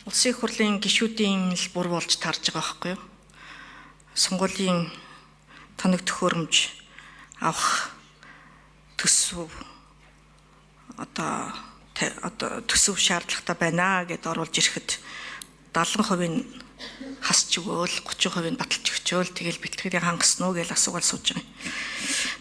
Улсын их хурлын гишүүдийн л бур болж таарж байгаа байхгүй юу? Сонгуулийн тоног төхөөрөмж авах төсөв одоо төсөв шаардлагатай байна гэд оруулж ирэхэд 70% хасч өгөөл 30% баталж өгчөөл тэгэл бэлтгэрийг хангасан уу гэж асуугаад сууж байгаа юм.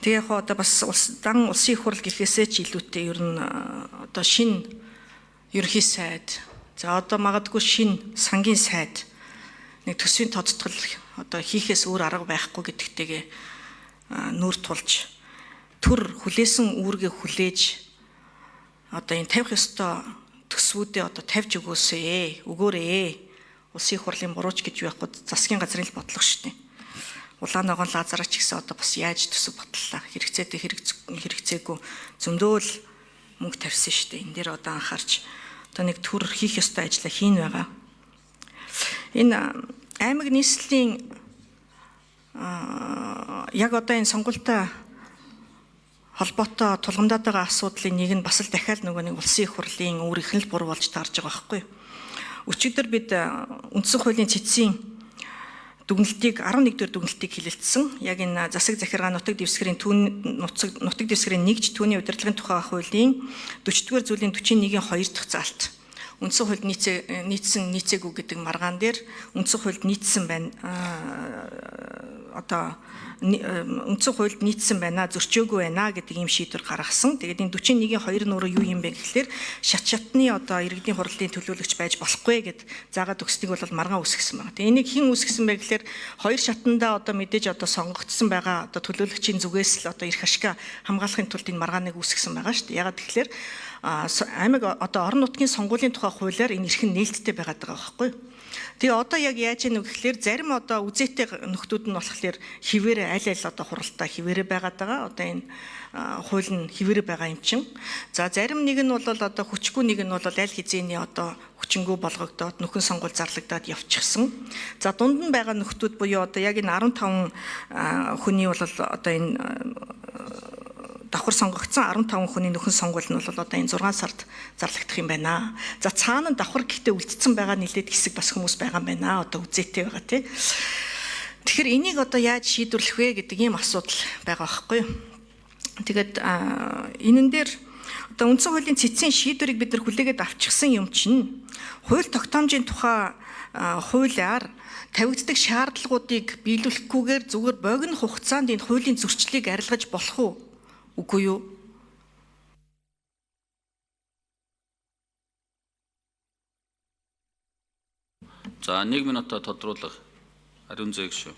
Тэгээ яг одоо бас улсын их хурл гэхээсээ ч илүүтэй ер нь одоо шинэ ерөнхий сайд за одоо магадгүй шинэ сангийн сайд нэг төсвийн тодтгол одоо хийхээс өөр арга байхгүй гэдэгтэйгээ нүүр тулж төр хүлээсэн үүргээ хүлээж одоо энэ тавих ёстой төсвүүдээ одоо тавьж өгөөсэй өгөөрэй. Улсын их хурлын бурууч гэж байхгүй засгийн газрын л бодлого шүү дээ. Улаан ногоон Лазарч гэсэн одоо бас яаж төсөв бодлоо хэрэгцээтэй хэрэгцээгүй зөндөөл мөнгө тавьсан шүү дээ. Энэ дээр одоо анхаарч одоо нэг төр хийх ёстой ажлаа хийн байгаа. Энэ аймаг нийслэлийн яг одоо энэ сонгуультай холбоотой тулгамдаад байгаа асуудлын нэг нь бас л дахиад нөгөө нэг улсын их хурлын өөрийнх нь л бур болж таарж байгаа байхгүй юу? Өчигдөр бид үндсэн хуулийн цэцгийн дүгнэлтийг 11 дэх дүгнэлтийг хэлэлцсэн. Яг энэ засаг захиргаа нутаг дэвсгэрийн нутаг дэвсгэрийн нэгж түүний удирдлагын тухай хуулийн 40-р зүйлийн 41-ийн 2 дахь заалт. Үндсэн хуульд нийцсэн нийцээгүй гэдэг маргаан дээр үндсэн хуульд нийцсэн байна. Одоо үндсэн хуульд нийцсэн байна, зөрчөөгүй байна гэдэг ийм шийдвэр гаргасан. Тэгээд энэ 41-ийн 2 нууруу юу юм бэ гэхлээр шатны одоо иргэдийн хурлын төлөөлөгч байж болохгүй гэд заагаад өгснэг бол маргаан үсгэсэн байна. Тэгээд энийг хэн үсгэсэн бэ гэхлээр хоёр шатандаа одоо мэдээж одоо сонгогдсон байгаа одоо төлөөлөгчийн зүгээс л одоо эрх ашиг хамгаалахын тулд энэ маргааныг үсгэсэн байгаа шүү дээ. Ягаад тэгэхээр аймаг одоо орон нутгийн сонгуулийн тухай хуулиар энэ эрх нь нээлттэй байгаад байгаа байхгүй юу? Тэгээ одоо яг яаж ийнү гэхлээр зарим одоо үзээтэй нөхдүүд нь болохоор хിവэрэ аль одоо хуралтай хിവэрэ байгаад байгаа. Одоо энэ хууль нь хിവэрэ байгаа юм чин. За зарим нэг нь бол одоо хүчгүй нэг нь бол аль хизээний одоо хүчингү болгогдоод нөхөн сонгуул зарлагдаад явчихсан. За дунд нь байгаа нөхдүүд буюу одоо яг энэ 15 хүний бол одоо энэ давхар сонгогдсон 15 хүний нөхөн сонгуул нь бол одоо энэ 6 сард зарлагдах юм байна. За цаана давхар гэхдээ үлдсэн байгаа нэлээд хэсэг бас хүмүүс байгаа юм байна. Одоо үзээтэй байгаа тий. Тэгэхээр энийг одоо яаж шийдвэрлэх вэ гэдэг ийм асуудал байгаа байхгүй юу? Тэгээд энэн дээр одоо үндсэн хуулийн цэцгийн шийдвэрийг бид нар хүлээгээд авчихсан юм чинь хууль тогтоомжийн тухай хуулиар тавигддаг шаардлагуудыг биелүүлэхгүйгээр зүгээр богино хугацаанд энэ хуулийн зөрчлийг арилгаж болох уу? Үгүй юу? За 1 минутаа тодруулах ариун зээг шүү.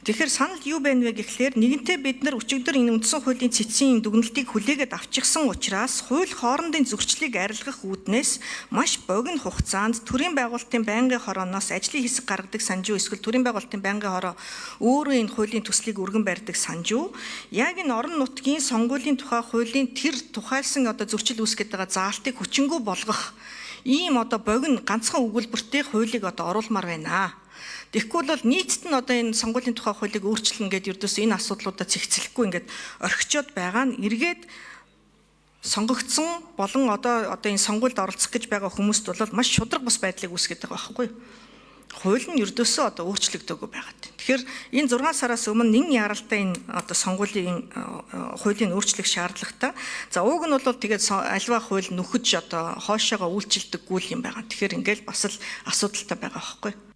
Тэгэхээр санал юу байна вэ гэхлээр нэгэнтээ бид нар өчигдөр энэ үндсэн хуулийн цэцгийн дүгнэлтийг хүлээгээд авчихсан учраас хууль хоорондын зөрчлийг арилгах үүднээс маш богино хугацаанд төрийн байгуулалтын байнгын хорооноос ажлын хэсэг гаргадаг санжуу эсвэл төрийн байгуулалтын байнгын хороо өөрөө энэ хуулийн төслийг өргөн барьдаг санжуу яг энэ орон нутгийн сонгуулийн тухай хуулийн тэр тухайлсан одоо зөрчил үүсгэж байгаа заалтыг хүчингү болгох ийм одоо богино ганцхан өгүүлбэртэй хуулийг одоо оруулмаар байна. Тэгэхгүй бол нийтд нь одоо энэ сонгуулийн тухай хуулийг өөрчлөн гэдэг ердөөс энэ асуудлуудаа цэгцлэхгүй ингээд орхичод байгаа нь эргээд сонгогдсон болон одоо энэ сонгуульд оролцох гэж байгаа хүмүүст бол маш шудраг бус байдлыг үүсгэж байгаа байхгүй юу? Хууль нь ердөөсөө одоо өөрчлөгдөөгүй байгаад. Тэгэхээр энэ 6 сараас өмнө нэн яралтай энэ одоо сонгуулийн хуулийн өөрчлөх шаардлагатай. За ууг нь бол тэгээд альва хууль нөхөж одоо хоошоогоо үйлчилдэггүй юм байгаа. Тэгэхээр ингээл бас л асуудалтай байгаа байхгүй юу?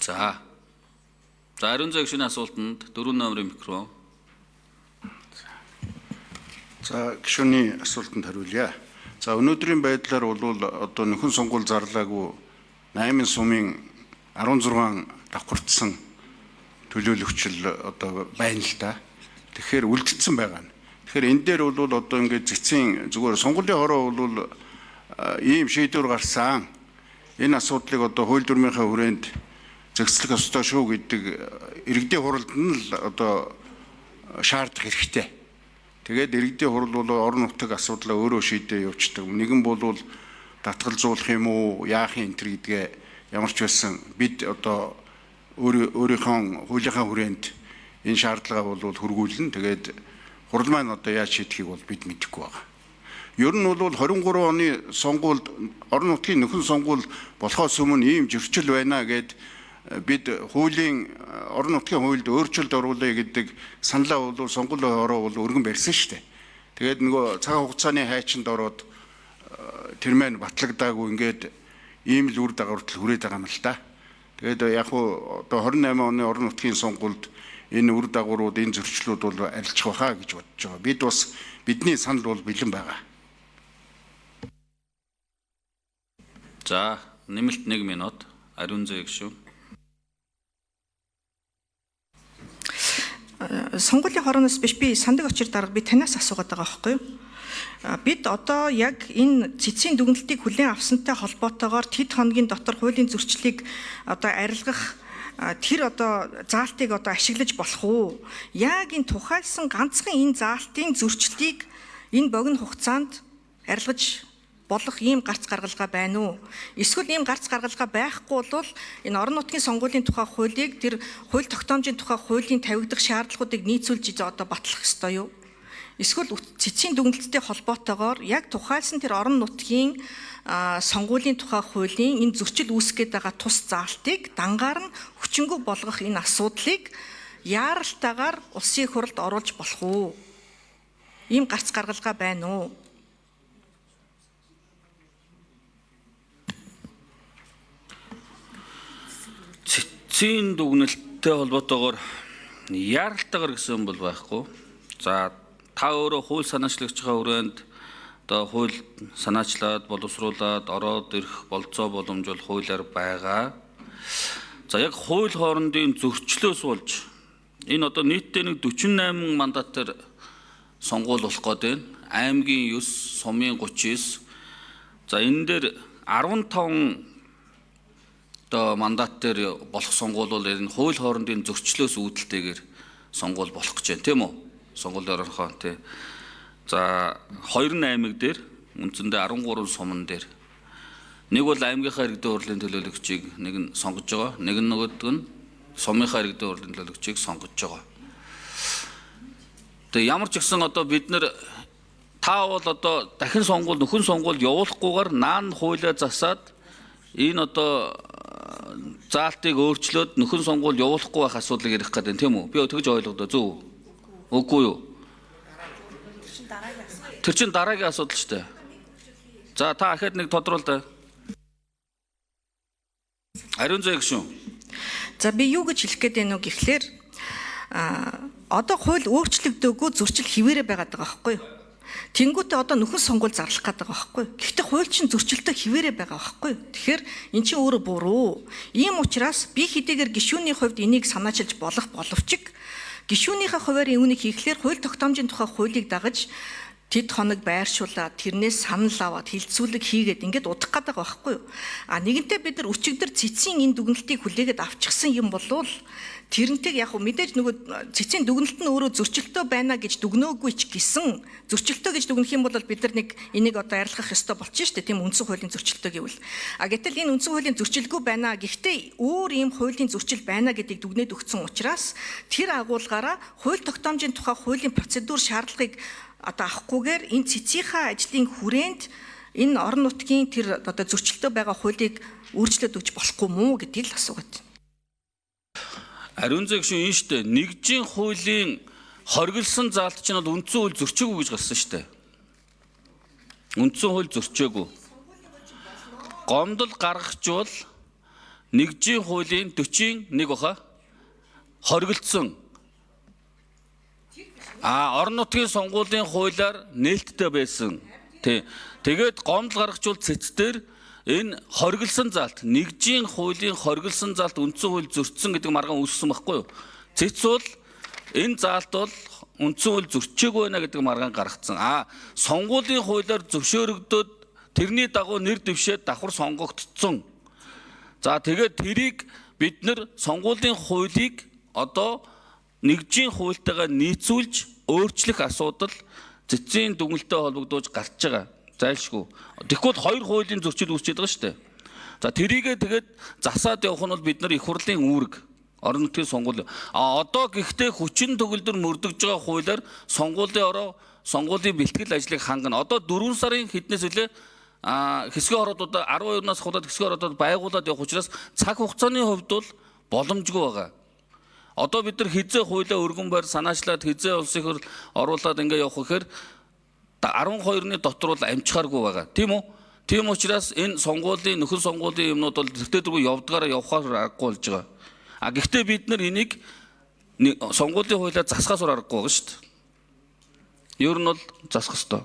За ариун зээг шинэ асуултанд 4 номерын микрофон. За гишүүний асуултанд хариулъя. За өнөөдрийн байдлаар бол одоо нөхөн сонгуул зарлаагүй 8 сумын 16 давхардсан төлөөлөгчл одоо байна л да. Тэгэхээр үлдсэн байгаа нь. Тэгэхээр энэ дээр бол одоо ингээд цэцгийн зүгээр сонгуулийн хороо бол ийм шийдвэр гарсан. Энэ асуудлыг одоо хууль дүрмийнхаа хүрээнд зэгцлэх ёстой шүү гэдэг иргэдийн хуралд нь л одоо шаардах хэрэгтэй. Тэгээд иргэдийн хурал бол орон нутаг асуудлаа өөрөө шийдээ явуулдаг. Нэгэн бол татгалзуулах юм уу, яах юм энэ гэдгээ ямар ч байсан бид одоо өөрийнхөө хуулийнхаа хүрээнд энэ шаардлагаа бол хөргүүлнэ. Тэгээд хурал маань одоо яаж шийдэхийг бол бид мэдэхгүй байгаа. Ер нь бол 23 оны сонгуульд орон нутгийн нөхөн сонгуул болохоос өмнө ийм зөрчил байна гэд бид хуулийн орон нутгийн хуульд өөрчлөлт оруулъя гэдэг саналаа бол сонгуулийн ороо бол өргөн барьсан шүү дээ. Тэгээд нөгөө цагаан хугацааны хайчинд ороод тэр маань батлагдаагүй ингээд ийм л үр дагавар хүрээд байгаа юм л да. Тэгээд яг хуу одоо 28 оны орон нутгийн сонгуульд энэ үр дагаврууд, энэ зөрчлүүд бол арилжих байхаа гэж бодож байгаа. Бид бас бидний санал бол бэлэн байгаа. За, нэмэлт 1 минут. Ариун зэ гишүүн. Сонгуулийн хорооноос биш, би сандаг очир дарга би танаас асуугаад байгаа байхгүй юу? Бид одоо яг энэ цэцгийн дүгнэлтийг хүлээн авсантай холбоотойгоор тэд хоногийн дотор хуулийн зөрчлийг одоо арилгах тэр одоо заалтыг одоо ашиглаж болох уу? Яг энэ тухайлсан ганцхан энэ заалтын зөрчлийг энэ богино хугацаанд арилгаж болох ийм гарц гаргалгаа байна уу? Эсвэл ийм гарц гаргалгаа байхгүй бол энэ орон нутгийн сонгуулийн тухай хуулийг тэр хууль тогтоомжийн тухай хуулийн тавигдах шаардлагуудыг нийцүүлж одоо батлах ёстой юу? Эсвэл цэцгийн дүгнэлттэй холбоотойгоор яг тухайлсан тэр орон нутгийн сонгуулийн тухай хуулийн энэ зөрчил үүсгэж байгаа тус заалтыг дангаар нь хүчингү болгох энэ асуудлыг яаралтайгаар улсын их хурлд оруулж болох уу? Ийм гарц гаргалгаа байна уу? Цэцгийн дүгнэлттэй холбоотойгоор яаралтайгаар гэсэн бол байхгүй. За, та өөрөө хууль санаачлагчийн хүрээнд одоо хууль санаачлаад боловсруулад ороод ирэх болцоо боломжтой хуулиар байгаа. За, яг хууль хоорондын зөрчлөөс болж энэ одоо нийтдээ нэг 48 мандатаар сонгуул болох гээд байна. Аймгийн 9, сумын 39. За, энэ дээр 15 одоо мандат дээр болох сонгуул бол энэ хууль хоорондын зөрчлөөс үүдэлтэйгээр сонгуул болох гэж байна, тийм үү? Сонгуулийн орхон тий. За, 2 аймаг дээр үндсэндээ 13 суман дээр нэг бол аймгийнхаа иргэдийн хурлын төлөөлөгчийг нэг нь сонгож байгаа, нэг нь нөгөөдг нь сумынхаа иргэдийн хурлын төлөөлөгчийг сонгож байгаа. Тэгээ ямар ч гэсэн одоо бид нэр та бол одоо дахин сонгуул, нөхөн сонгуул явуулахгүйгээр наан хуулиа засаад энэ одоо заалтыг өөрчлөөд нөхөн сонгуул явуулахгүй байх асуудлыг ярих гэдэг нь тийм үү? Би тэгж ойлгодоо зөв. Үгүй юу? Тэр чинь дараагийн асуудал шүү дээ. За, та ахад нэг тодруулъя да. Ариун зэ гишүүн. За, би юу гэж хэлэх гээд байна уу гэхлээр одоо хууль өөрчлөгдөөгүй зөрчил хിവэрэ байгаад байгаа байхгүй юу? Тэнгүүтээ одоо нөхөн сонгуул зарлах гэдэг байгаа байхгүй юу? Гэхдээ хууль чинь зөрчилтэй хിവэрэ байгаа байхгүй юу? Тэгэхээр эн чинь өөрөө буруу. Ийм учраас би хэдийгээр гишүүний хувьд энийг санаачилж болох боловч гишүүнийхээ хуваар үүнийг хийхлээр хууль тогтоомжийн тухай хуулийг дагаж тэд хоног байршуулаад тэрнээс санал аваад хилцүүлэг хийгээд ингээд удах гэдэг байхгүй юу? Нэгэнтээ бид нар өчигдөр цэцгийн энэ дүгнэлтийг хүлээгээд авчихсан юм болвол тэрнтэйг яг мэдээж нөгөө цэцгийн дүгнэлт нь өөрөө зөрчилтөө байна гэж дүгнөөгүй ч гэсэн зөрчилтөө гэж дүгнэх юм бол бид нар нэг энийг одоо арилгах ёстой болчих шүү дээ, тийм үндсэн хуулийн зөрчилтөө гэвэл. Гэтэл энэ үндсэн хуулийн зөрчилгүй байна. Гэхдээ өөр ийм хуулийн зөрчил байна гэдгийг дүгнээд өгсөн учраас тэр агуулгаараа хууль тогтоомжийн тухай хуулийн процедур шаардлагыг одоо авахгүйгээр энэ цэцгийнхаа ажлын хүрээнд энэ орон нутгийн тэр одоо зөрчилтөө байгаа хуулийг өөрчлөөд өгч болохгүй мүү гэдгийг л асуугаад. Ариун зэ гишүүн энэ шүү дээ. Нэгжийн хуулийн хоригдсан заалт чинь бол үндсэн хууль зөрчөөгүй гэж гарсан шүү дээ. Үндсэн хууль зөрчөөгүй. Гомдол гаргахжуул нэгжийн хуулийн 40-1 баха хоригдсан. Орон нутгийн сонгуулийн хуулиар нээлттэй байсан. Тэгээд гомдол гаргахжуул цэцдэр энэ хоригдсан заалт, нэгжийн хуулийн хоригдсан заалт үндсэн хууль зөрчсөн гэдэг маргаан үүссэн байхгүй юу? Цэц бол энэ заалт бол үндсэн хууль зөрчөөгүй байна гэдэг маргаан гаргацсан. Сонгуулийн хуулиар зөвшөөрөгдөөд тэрний дагуу нэр дэвшээд давхар сонгогдсон. За, тэгээд тэрийг бид нар сонгуулийн хуулийг одоо нэгжийн хуультайгаа нийцүүлж өөрчлөх асуудал цэцгийн дүгнэлттэй холбогдуулж гарч байгаа. Зайлшгүй. Тэгэхгүй 2 хуулийн зөрчил үүсчихэд байгаа шүү дээ. За, тэрийгээ тэгээд засаад явах нь бол бид нар их хурлын үүрэг. Орон нутгийн сонгуул. Одоо гэхдээ хүчин төгөлдөр мөрдөж байгаа хуулиар сонгуулийн бэлтгэл ажлыг хангана. Одоо 4 сарын хэднээс үлээ хэсгийн орнуудад 12-наас худаад хэсгийн орнуудад байгуулад явах учраас цаг хугацааны хувьд бол боломжгүй байгаа. Одоо бид нар хизээ хуулиа өргөн барь санаачлаад хизээ улсын хурл оруулаад ингээ явах гэхээр 12-ны дотор бол амжихааргүй байгаа. Тийм үү? Тийм учраас энэ сонгуулийн нөхөн сонгуулийн юмнууд бол тэртээ явдгаараа явахаар аргагүй болж байгаа. Гэхдээ бид нар энийг сонгуулийн хуулиар засахаас аргагүй байгаа шүү дээ. Ер нь бол засах ёстой.